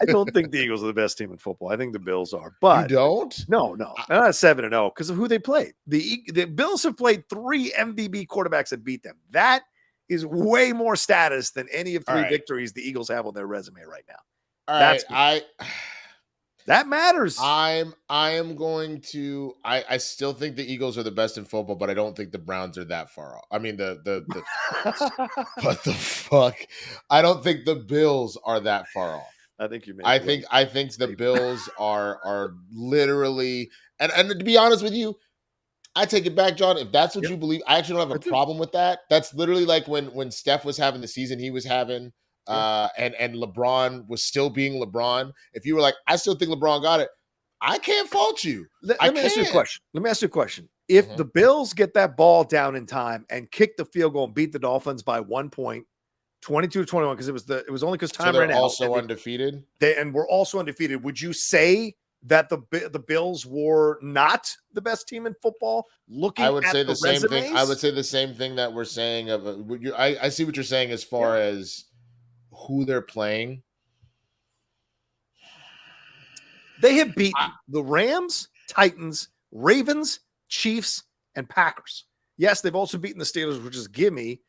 I don't think the Eagles are the best team in football. I think the Bills are. You But don't? no, they're not 7-0 because of who they played. The Bills have played 3 MVP quarterbacks that beat them. That is way more status than any of 3 victories the Eagles have on their resume right now. All right, that matters. I am going to. I still think the Eagles are the best in football, but I don't think the Browns are that far off. I mean what the fuck? I don't think the Bills are that far off. I think you. I think the Bills are literally, and to be honest with you, I take it back, John. If that's what you believe, I actually don't have a problem with that. That's literally like when Steph was having the season he was having. And LeBron was still being LeBron. If you were like, I still think LeBron got it, I can't fault you. Let me ask you a question. If the Bills get that ball down in time and kick the field goal and beat the Dolphins by 1 point, 22-21, because it was only because time ran out. Also undefeated. We're also undefeated. Would you say that the Bills were not the best team in football? I would say the same thing. I would say the same thing that we're saying. I see what you're saying as far as who they're playing. They have beaten the Rams, Titans, Ravens, Chiefs, and Packers. Yes, they've also beaten the Steelers, which is gimme,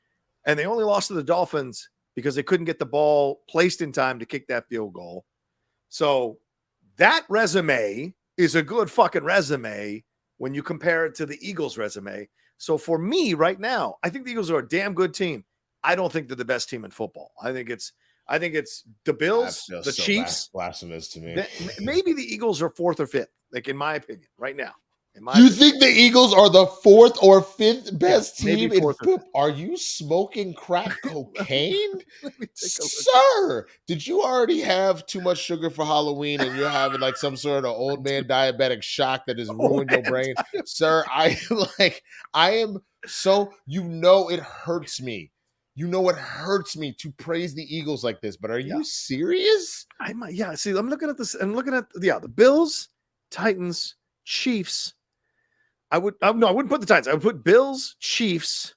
and they only lost to the Dolphins because they couldn't get the ball placed in time to kick that field goal. So that resume is a good fucking resume when you compare it to the Eagles' resume. So for me right now, I think the Eagles are a damn good team. I don't think they're the best team in football. I think it's the Bills, the Chiefs. Blasphemous to me. Maybe the Eagles are 4th or 5th, like in my opinion, right now. You think the Eagles are the 4th or 5th best team in football? Are you smoking crack cocaine? Let me take a look. Sir, did you already have too much sugar for Halloween and you're having like some sort of old man diabetic shock that has ruined your brain? Sir, it hurts me. You know it hurts me to praise the Eagles like this, but are you serious? I might. Yeah. See, I'm looking at this. I'm looking at the Bills, Titans, Chiefs. I wouldn't put the Titans. I would put Bills, Chiefs,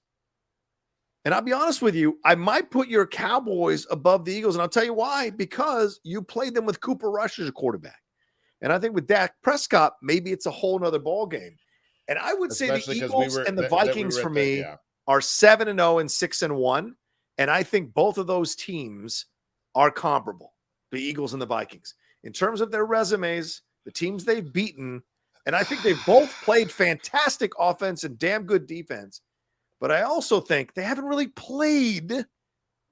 and I'll be honest with you. I might put your Cowboys above the Eagles, and I'll tell you why. Because you played them with Cooper Rush as a quarterback, and I think with Dak Prescott, maybe it's a whole nother ball game. And I would say the Eagles and the Vikings for me are 7-0 and 6-1, and I think both of those teams are comparable. The Eagles and the Vikings in terms of their resumes, the teams they've beaten. And I think they've both played fantastic offense and damn good defense. But I also think they haven't really played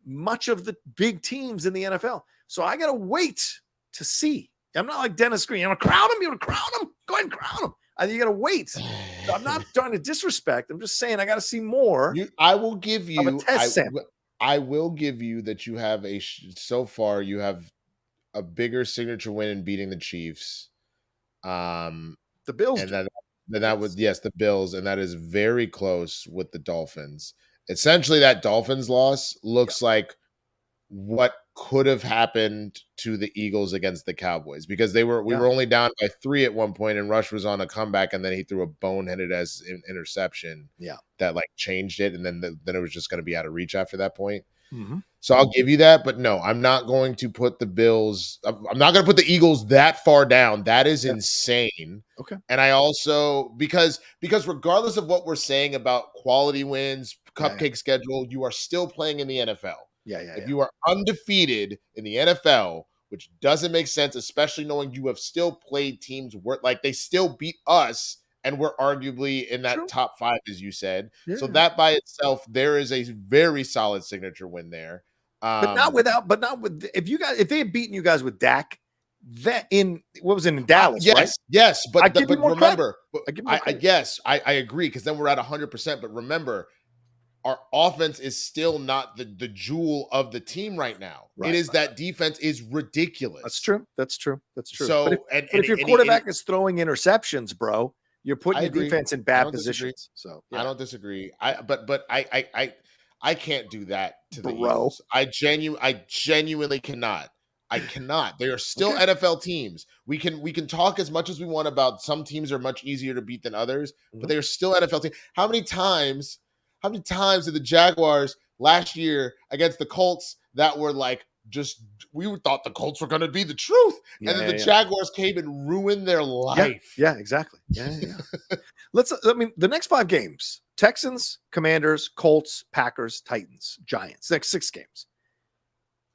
much of the big teams in the NFL. So I got to wait to see. I'm not like Dennis Green. I'm going to crown him. You want to crown him? Go ahead and crown him. You got to wait. So I'm not trying to disrespect. I'm just saying I got to see more. I will give you a test sample. I will give you that you have so far you have a bigger signature win in beating the Chiefs. The Bills, and that was the Bills, and that is very close with the Dolphins. Essentially, that Dolphins loss looks like what could have happened to the Eagles against the Cowboys because we were only down by 3 at one point, and Rush was on a comeback, and then he threw a boneheaded as interception. That like changed it, and then it was just going to be out of reach after that point. Mm-hmm. So I'll give you that, but no, I'm not going to put the Bills. I'm not going to put the Eagles that far down. That is insane. Okay. And I also because regardless of what we're saying about quality wins, cupcake schedule, you are still playing in the NFL. If you are undefeated in the NFL, which doesn't make sense, especially knowing you have still played teams where like they still beat us. And we're arguably in that top 5, as you said. Yeah. So that by itself, there is a very solid signature win there. But not with if they had beaten you guys with Dak, in Dallas, right? Yes, but remember, I agree because then we're at 100%. But remember, our offense is still not the jewel of the team right now. It is that defense is ridiculous. That's true. So, but if your quarterback is throwing interceptions, bro. You're putting your defense in bad positions. So I don't disagree. I can't do that to the Bro. Eagles. I genuinely cannot. I cannot. They are still NFL teams. We can talk as much as we want about some teams are much easier to beat than others, but they are still NFL teams. How many times did the Jaguars last year against the Colts that were like we thought the Colts were going to be the truth. And then the Jaguars came and ruined their life. Yeah, exactly. Yeah. The next 5 games, Texans, Commanders, Colts, Packers, Titans, Giants, next 6 games.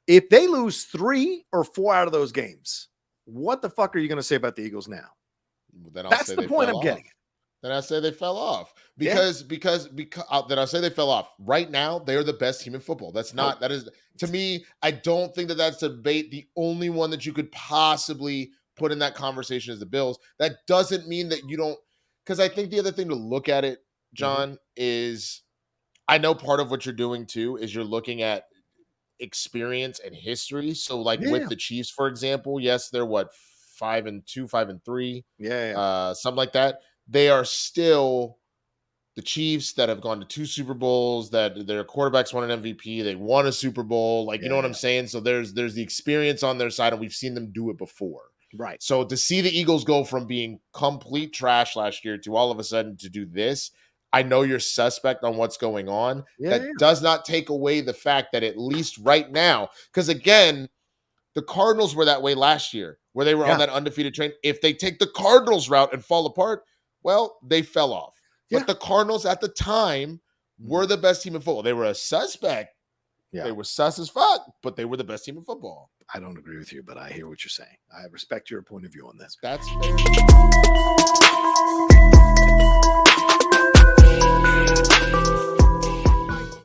If they lose 3 or 4 out of those games, what the fuck are you going to say about the Eagles now? Then That's the point I'm getting. Then I say they fell off because then I say they fell off. Right now, they are the best team in football. That is to me. I don't think that that's a debate. The only one that you could possibly put in that conversation is the Bills. That doesn't mean that you don't, because I think the other thing to look at it, John, is I know part of what you're doing too is you're looking at experience and history. So with the Chiefs, for example, yes, they're 5-2, 5-3, something like that. They are still the Chiefs that have gone to 2 Super Bowls, that their quarterbacks won an MVP, they won a Super Bowl. You know what I'm saying? So there's the experience on their side, and we've seen them do it before. Right. So to see the Eagles go from being complete trash last year to all of a sudden to do this, I know you're suspect on what's going on. Does not take away the fact that at least right now, because again, the Cardinals were that way last year, where they were on that undefeated train. If they take the Cardinals route and fall apart, well, they fell off. But the Cardinals at the time were the best team in football. They were a suspect. Yeah. They were sus as fuck, but they were the best team in football. I don't agree with you, but I hear what you're saying. I respect your point of view on this. That's fair.